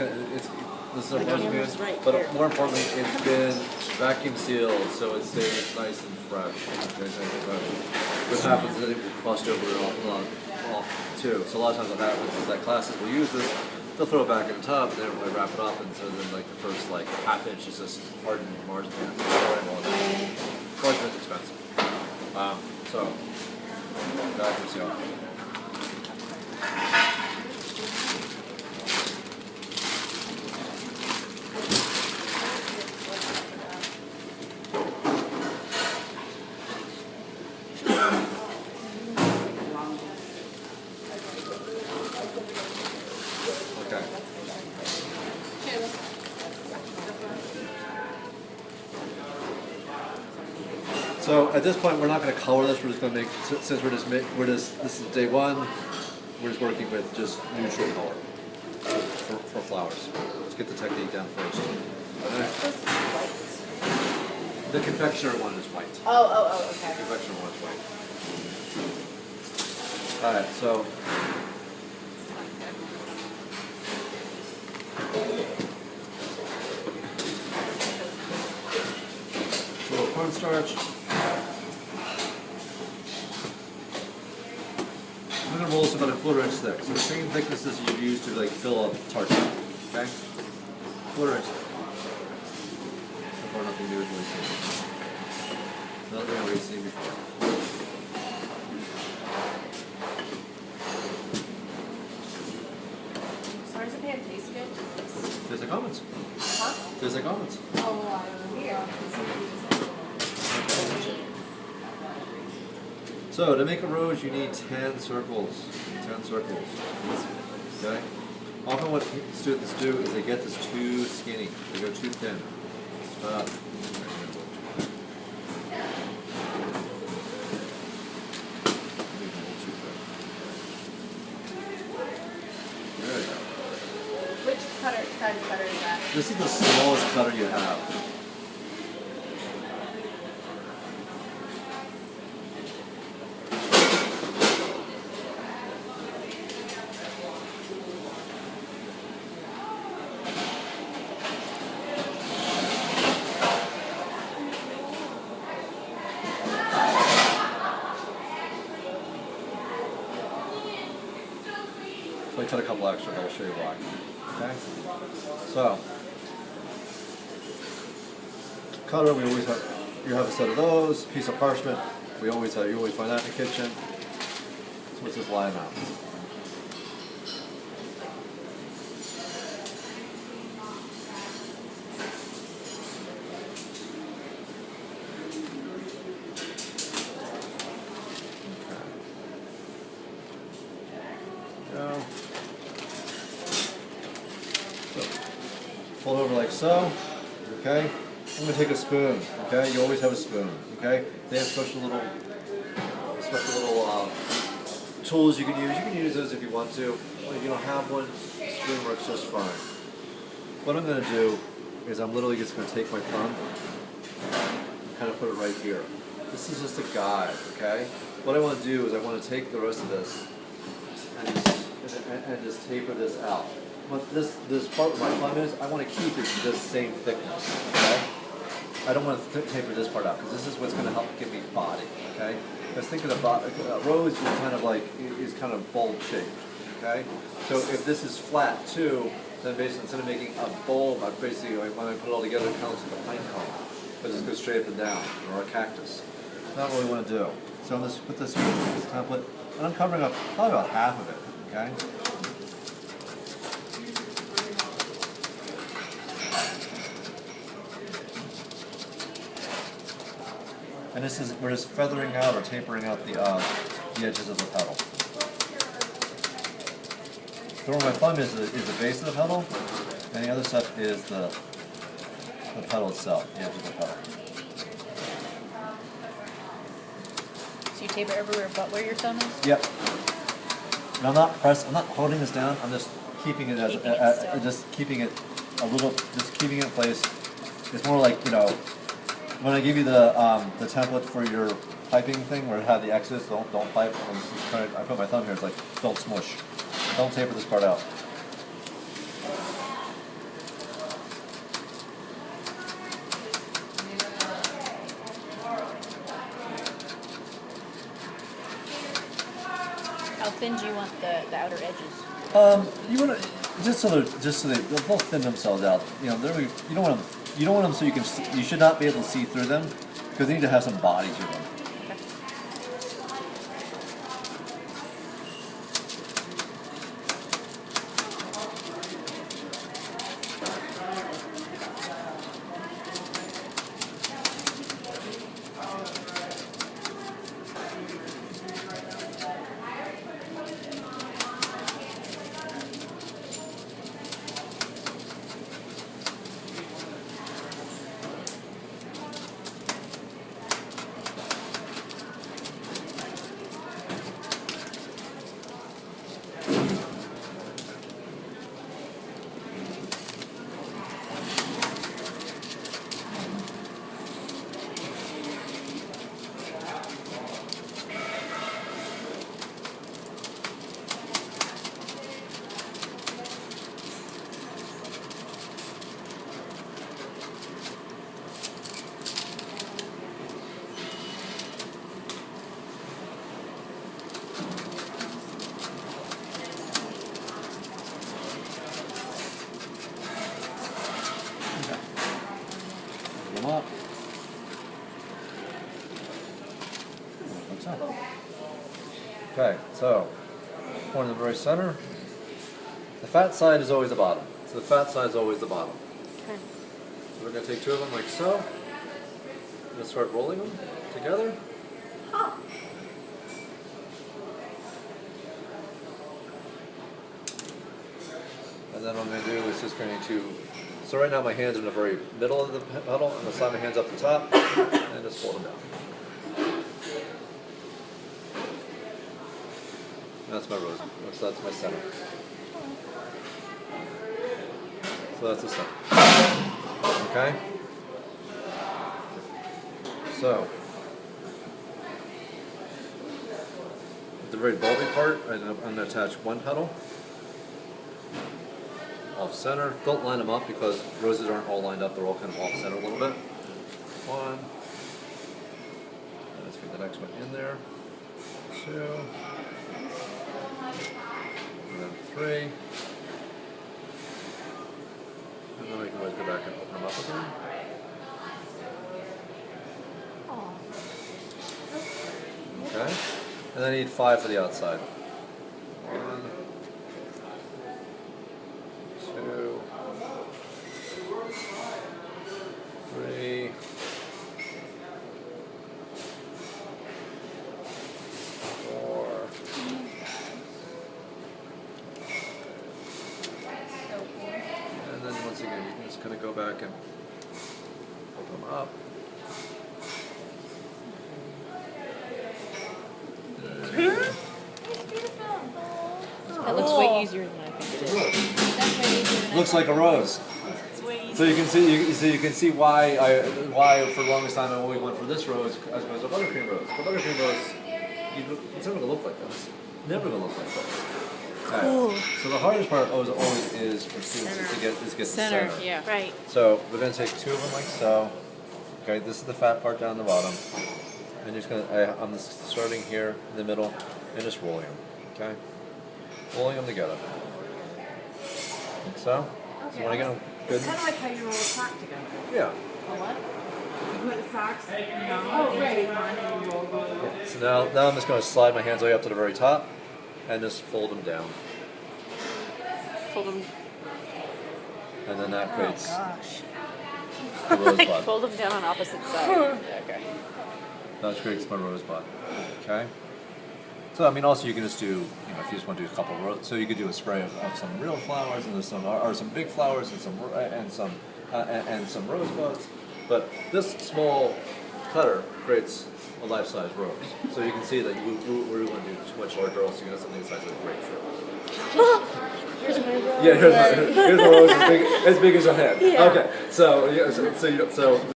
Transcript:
this is a Marzipan, but more importantly, it's been vacuum sealed, so it stays nice and fresh. Okay, nice and fresh. What happens is it will crust over it all too. So a lot of times what happens is that classes will use this, they'll throw it back in the tub, and then they wrap it up, and so then like the first like half inch is just hardened marzipan. So marzipan's expensive. So vacuum seal. So at this point, we're not going to color this. We're just going to make, since this is day one, we're just working with just neutral color for flowers. Let's get the technique down first. The confectioner one is white. Oh, okay. The confectioner one is white. All right, so. A little cornstarch. I'm going to roll this about a 1/4 inch thick. So the same thickness as you'd use to like fill a tart. Okay? 1/4 inch thick. So far nothing new is really seen. Nothing I've already seen before. Marzipan tastes good. Tastes like almonds. Huh? Tastes like almonds. Oh, yeah. So to make a rose, you need 10 circles. 10 circles. Okay? Often what students do is they get this too skinny. They go too thin. Stop. Which size cutter is that? This is the smallest cutter you have. So I cut a couple extra, but I'll show you why. Okay? So, cutter, we always have, you have a set of those, piece of parchment, you always find that in the kitchen. So let's just lie them out. Fold over like so, okay? I'm gonna take a spoon, okay? You always have a spoon, okay? They have special little tools you can use. You can use those if you want to. If you don't have one, spoon works just fine. What I'm gonna do is I'm literally just gonna take my thumb and kind of put it right here. This is just a guide, okay? What I want to do is I want to take the rest of this and just taper this out. What this part where my thumb is, I want to keep it this same thickness, okay? I don't want to taper this part out because this is what's going to help give me body, okay? Because think of a rose is kind of like, is kind of bowl shaped, okay? So if this is flat too, then basically instead of making a bulb, I basically, when I put it all together, it counts like a pine cone. But it just goes straight up and down, or a cactus. That's not what we want to do. So I'm going to put this here, this template, and I'm covering up probably about half of it, okay? And this is, we're just feathering out or tapering out the edges of the petal. So where my thumb is the base of the petal, and the other stuff is the petal itself, the edge of the petal. So you tape it everywhere but where your thumb is? Yep. And I'm not holding this down, I'm just keeping it just keeping it in place. It's more like, you know, when I give you the template for your piping thing where it had the X's, don't pipe. I put my thumb here, it's like, don't smush. Don't taper this part out. thin do you want the outer edges? You want to just so they'll both thin themselves out. You know, you don't want them. You don't want them so you can. You should not be able to see through them because they need to have some body to them. Them up. Okay, so point in the very center. The fat side is always the bottom. So the fat side is always the bottom. Okay. So we're going to take two of them like so. I'm going to start rolling them together. And then what I'm going to do is just going to, so right now my hands are in the very middle of the puddle. I'm going to slide my hands up the top and just fold them down. That's my rose. So that's my center. So that's the center. Okay? So, the very bulby part, I'm going to attach one petal off center. Don't line them up because roses aren't all lined up. They're all kind of off center a little bit. One. Let's get the next one in there. Two. And then three. And then I can always go back and open them up again. Okay. And then I need 5 for the outside. 1, 2, 3, 4. And then once again, you can just kind of go back and open them up. That looks way easier than I think it is. That's way easier than Looks like a rose. It's way easier. So you can see why for the longest time I only went for this rose as opposed to buttercream rose. The buttercream rose, it's never gonna look like this. Never gonna look like this. Cool. Okay. So the hardest part always is for students is to get the center. Yeah. Right. So we're gonna take 2 of them like so. Okay, this is the fat part down the bottom. And just I'm just starting here in the middle and just rolling them. Okay, rolling them together. Like so. Okay. So when I get them good. Kind of like how you roll a sock together. Yeah. A what? You put the socks, Oh, and right. take one and you roll. So now I'm just going to slide my hands all the way up to the very top and just fold them down. Fold them. And then that creates Gosh. a rosebud. Fold them down on opposite sides. Okay. That creates my rosebud. Okay? So, I mean, also you can just do, if you just want to do a couple of rows, so you could do a spray of some real flowers and some, or some big flowers and some rosebuds. But this small cutter creates a life-size rose. So you can see that we're going to do too much larger, else you can have something the size of a grapefruit. Here's my rose. Yeah, here's my rose as big as your head. Yeah. Okay, so